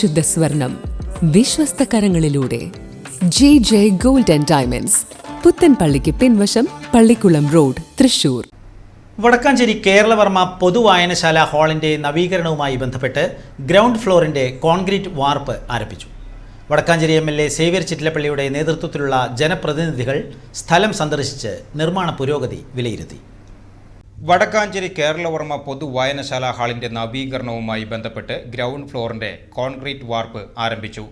പരിശുദ്ധ സ്വർണം വിശ്വസ്ത കരങ്ങളിലൂടെ JJ Gold and Diamonds, പുത്തൻപള്ളിക്ക് പിൻവശം, പള്ളിക്കുളം റോഡ്, തൃശൂർ. വടക്കാഞ്ചേരി കേരളവർമ്മ പൊതുവായനശാല ഹാളിൻ്റെ നവീകരണവുമായി ബന്ധപ്പെട്ട് ഗ്രൗണ്ട് ഫ്ലോറിൻ്റെ കോൺക്രീറ്റ് വാർപ്പ് ആരംഭിച്ചു. വടക്കാഞ്ചേരി MLA സേവ്യർ ചിറ്റിലപ്പള്ളിയുടെ നേതൃത്വത്തിലുള്ള ജനപ്രതിനിധികൾ സ്ഥലം സന്ദർശിച്ച് നിർമ്മാണ പുരോഗതി വിലയിരുത്തി. വടക്കാഞ്ചേരി കേരളവർമ്മ പൊതുവായനശാല ഹാളിൻ്റെ നവീകരണവുമായി ബന്ധപ്പെട്ട് ഗ്രൗണ്ട് ഫ്ലോറിൻ്റെ കോൺക്രീറ്റ് വാർപ്പ് ആരംഭിച്ചു.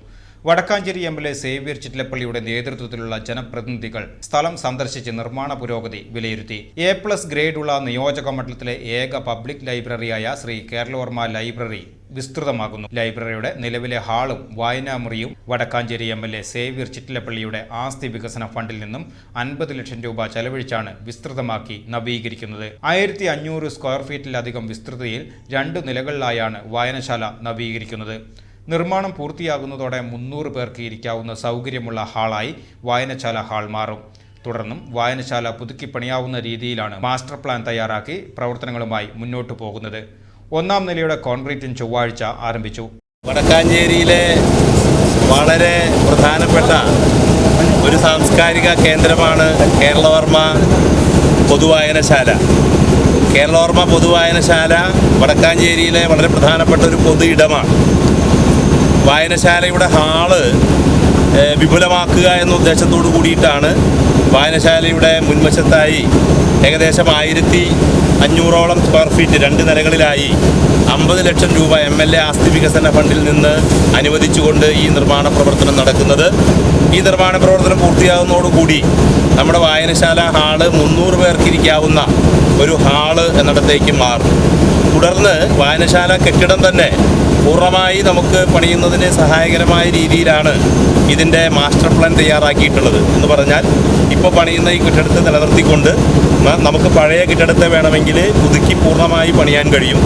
വടക്കാഞ്ചേരി MLA സേവ്യർ ചിറ്റിലപ്പള്ളിയുടെ നേതൃത്വത്തിലുള്ള ജനപ്രതിനിധികൾ സ്ഥലം സന്ദർശിച്ച് നിർമ്മാണ പുരോഗതി വിലയിരുത്തി. A+ ഗ്രേഡുള്ള നിയോജക മണ്ഡലത്തിലെ ഏക പബ്ലിക് ലൈബ്രറിയായ ശ്രീ കേരളവർമ്മ ലൈബ്രറി വിസ്തൃതമാകുന്നു. ലൈബ്രറിയുടെ നിലവിലെ ഹാളും വായനാമുറിയും വടക്കാഞ്ചേരി MLA സേവ്യർ ചിറ്റിലപ്പള്ളിയുടെ ആസ്തി വികസന ഫണ്ടിൽ നിന്നും 50 ലക്ഷം രൂപ ചെലവഴിച്ചാണ് വിസ്തൃതമാക്കി നവീകരിക്കുന്നത്. 1500 സ്ക്വയർ ഫീറ്റിലധികം വിസ്തൃതിയിൽ 2 നിലകളിലായാണ് വായനശാല നവീകരിക്കുന്നത്. നിർമ്മാണം പൂർത്തിയാകുന്നതോടെ 300 പേർക്ക് ഇരിക്കാവുന്ന സൗകര്യമുള്ള ഹാളായി വായനശാല ഹാൾ മാറും. തുടർന്നും വായനശാല പുതുക്കിപ്പണിയാവുന്ന രീതിയിലാണ് മാസ്റ്റർ പ്ലാൻ തയ്യാറാക്കി പ്രവർത്തനങ്ങളുമായി മുന്നോട്ടു പോകുന്നത്. 1-ാം നിലയുടെ കോൺക്രീറ്റും ചൊവ്വാഴ്ച ആരംഭിച്ചു. വടക്കാഞ്ചേരിയിലെ വളരെ പ്രധാനപ്പെട്ട ഒരു സാംസ്കാരിക കേന്ദ്രമാണ് കേരളവർമ്മ പൊതുവായനശാല. കേരളവർമ്മ പൊതുവായനശാല വടക്കാഞ്ചേരിയിലെ വളരെ പ്രധാനപ്പെട്ട ഒരു പൊതു ഇടമാണ്. വായനശാലയുടെ ഹാള് വിപുലമാക്കുക എന്ന ഉദ്ദേശത്തോടു കൂടിയിട്ടാണ് വായനശാലയുടെ മുൻവശത്തായി ഏകദേശം 1500ഓളം സ്ക്വയർ ഫീറ്റ് 2 നിലകളിലായി 50 ലക്ഷം രൂപ MLA ആസ്തി വികസന ഫണ്ടിൽ നിന്ന് അനുവദിച്ചുകൊണ്ട് ഈ നിർമ്മാണ പ്രവർത്തനം നടക്കുന്നത്. ഈ നിർമ്മാണ പ്രവർത്തനം പൂർത്തിയാകുന്നതോടുകൂടി നമ്മുടെ വായനശാല ഹാള് 300 പേർക്ക് ഇരിക്കാവുന്ന ഒരു ഹാള് എന്നിടത്തേക്ക് മാറും. തുടർന്ന് വായനശാല കെട്ടിടം തന്നെ പൂർണ്ണമായി നമുക്ക് പണിയുന്നതിന് സഹായകരമായ രീതിയിലാണ് ഇതിൻ്റെ മാസ്റ്റർ പ്ലാൻ തയ്യാറാക്കിയിട്ടുള്ളത്. എന്ന് പറഞ്ഞാൽ ഇപ്പോൾ പണിയുന്ന ഈ കെട്ടിടത്തെ നിലനിർത്തിക്കൊണ്ട് നമുക്ക് പഴയ കെട്ടിടത്തെ വേണമെങ്കിൽ പുതുക്കി പൂർണ്ണമായി പണിയാൻ കഴിയും.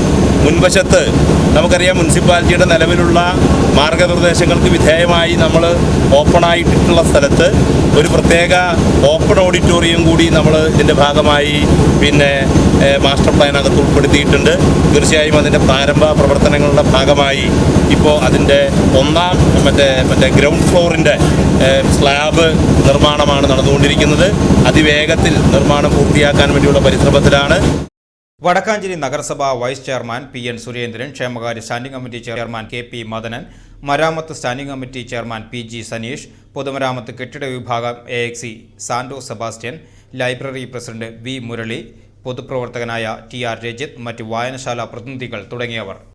മുൻവശത്ത് നമുക്കറിയാം, മുനിസിപ്പാലിറ്റിയുടെ നിലവിലുള്ള മാർഗനിർദ്ദേശങ്ങൾക്ക് വിധേയമായി നമ്മൾ ഓപ്പണായിട്ടുള്ള സ്ഥലത്ത് ഒരു പ്രത്യേക ഓപ്പൺ ഓഡിറ്റോറിയം കൂടി നമ്മൾ ഇതിൻ്റെ ഭാഗമായി മാസ്റ്റർ പ്ലാനകത്ത് ഉൾപ്പെടുത്തിയിട്ടുണ്ട്. തീർച്ചയായും അതിൻ്റെ പ്രാരംഭ പ്രവർത്തനങ്ങളുടെ ഭാഗമായി ഇപ്പോൾ അതിൻ്റെ 1-ാം ഗ്രൗണ്ട് ഫ്ലോറിൻ്റെ സ്ലാബ് നിർമ്മാണമാണ് നടന്നുകൊണ്ടിരിക്കുന്നത്. അതിവേഗത്തിൽ നിർമ്മാണം പൂർത്തിയാക്കാൻ വേണ്ടിയുള്ള പരിശ്രമത്തിലാണ്. വടക്കാഞ്ചേരി നഗരസഭ വൈസ് ചെയർമാൻ PN സുരേന്ദ്രൻ, ക്ഷേമകാര്യ standing committee chairman KP Madanan, മരാമത്ത് standing committee chairman PG Saneesh, പൊതുമരാമത്ത് കെട്ടിട വിഭാഗം AXE Santo Sebastian, library president V Murali, പൊതുപ്രവർത്തകനായ TR രജിത്ത്, മറ്റ് വായനശാല പ്രതിനിധികൾ തുടങ്ങിയവർ